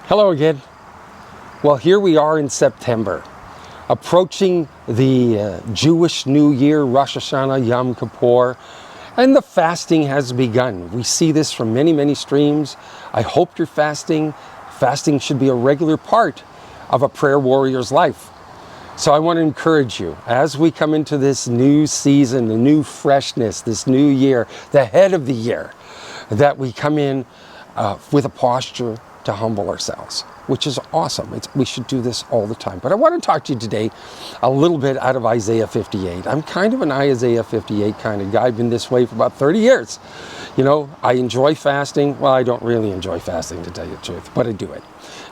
Hello again. Well, here we are in September, approaching the Jewish New Year, Rosh Hashanah, Yom Kippur, and the fasting has begun. We see this from many, many streams. I hope you're fasting. Fasting should be a regular part of a prayer warrior's life. So I want to encourage you, as we come into this new season, the new freshness, this new year, the head of the year, that we come in with a posture to humble ourselves, which is awesome. We should do this all the time. But I want to talk to you today a little bit out of Isaiah 58. I'm kind of an Isaiah 58 kind of guy. I've been this way for about 30 years. You know, I enjoy fasting. Well, I don't really enjoy fasting, to tell you the truth, but I do it.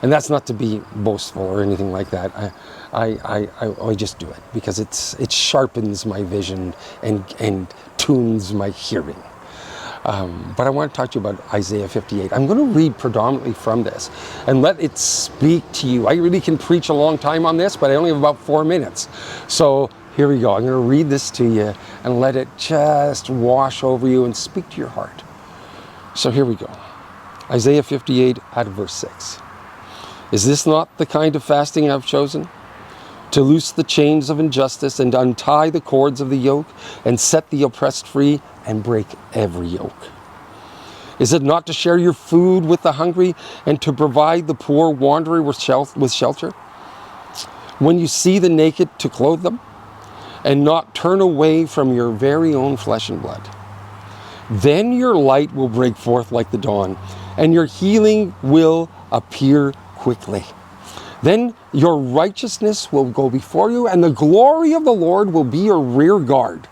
And that's not to be boastful or anything like that. I just do it because it sharpens my vision and tunes my hearing. But I want to talk to you about Isaiah 58. I'm going to read predominantly from this and let it speak to you. I really can preach a long time on this, but I only have about 4 minutes. So here we go. I'm going to read this to you and let it just wash over you and speak to your heart. So here we go. Isaiah 58 out of verse 6. Is this not the kind of fasting I've chosen? To loose the chains of injustice and untie the cords of the yoke and set the oppressed free and break every yoke. Is it not to share your food with the hungry and to provide the poor wanderer with shelter? When you see the naked, to clothe them and not turn away from your very own flesh and blood. Then your light will break forth like the dawn and your healing will appear quickly. Then your righteousness will go before you, and the glory of the Lord will be your rear guard.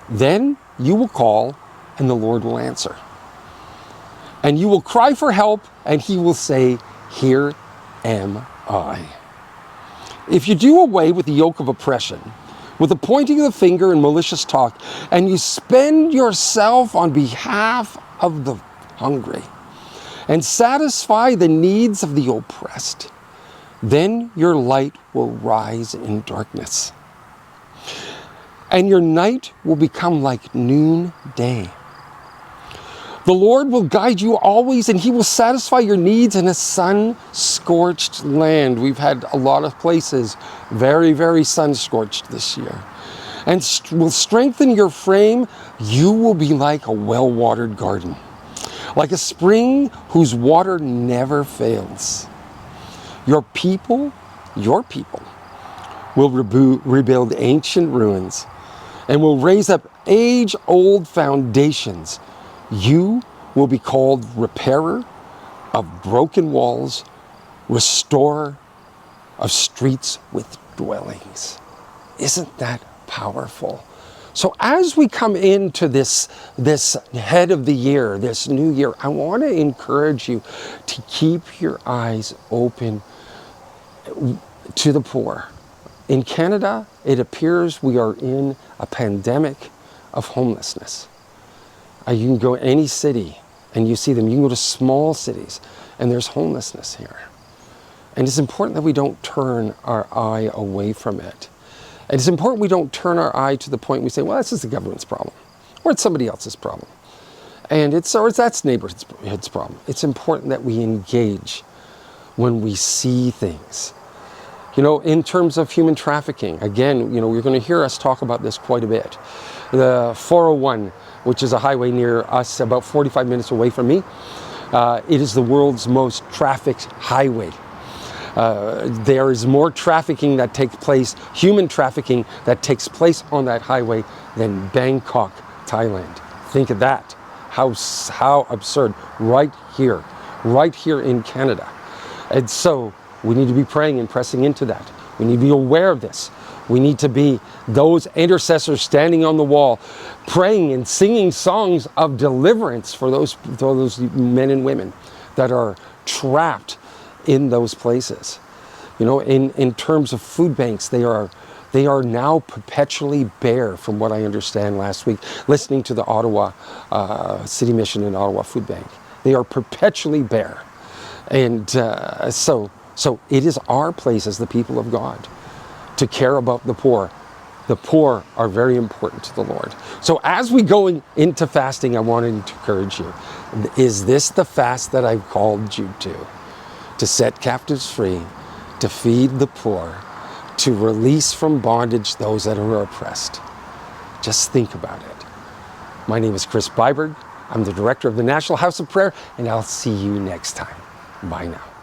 Then you will call, and the Lord will answer. And you will cry for help, and he will say, here am I. If you do away with the yoke of oppression, with the pointing of the finger and malicious talk, and you spend yourself on behalf of the hungry, and satisfy the needs of the oppressed, then your light will rise in darkness, and your night will become like noonday. The Lord will guide you always, and he will satisfy your needs in a sun-scorched land. We've had a lot of places very, very sun-scorched this year. And will strengthen your frame. You will be like a well-watered garden, like a spring whose water never fails. Your people will rebuild ancient ruins and will raise up age-old foundations. You will be called repairer of broken walls, restorer of streets with dwellings. Isn't that powerful? So as we come into this head of the year, this new year, I want to encourage you to keep your eyes open to the poor. In Canada, it appears we are in a pandemic of homelessness. You can go any city and you see them. You can go to small cities and there's homelessness here. And it's important that we don't turn our eye away from it. And it's important we don't turn our eye to the point we say, well, this is the government's problem, or it's somebody else's problem. And it's that neighborhood's problem. It's important that we engage when we see things. You know, in terms of human trafficking, again, you know, you're going to hear us talk about this quite a bit. The 401, which is a highway near us, about 45 minutes away from me, it is the world's most trafficked highway. There is more trafficking that takes place, human trafficking that takes place on that highway than Bangkok, Thailand. Think of that. How absurd. Right here in Canada. And so we need to be praying and pressing into that. We need to be aware of this. We need to be those intercessors standing on the wall, praying and singing songs of deliverance for those men and women that are trapped in those places. You know, in terms of food banks, they are now perpetually bare, from what I understand last week, listening to the Ottawa City Mission and Ottawa Food Bank. They are perpetually bare. And so it is our place as the people of God to care about the poor. The poor are very important to the Lord. So as we go into fasting, I wanted to encourage you. Is this the fast that I've called you to? To set captives free, to feed the poor, to release from bondage those that are oppressed. Just think about it. My name is Chris Byberd. I'm the director of the National House of Prayer, and I'll see you next time. Bye now.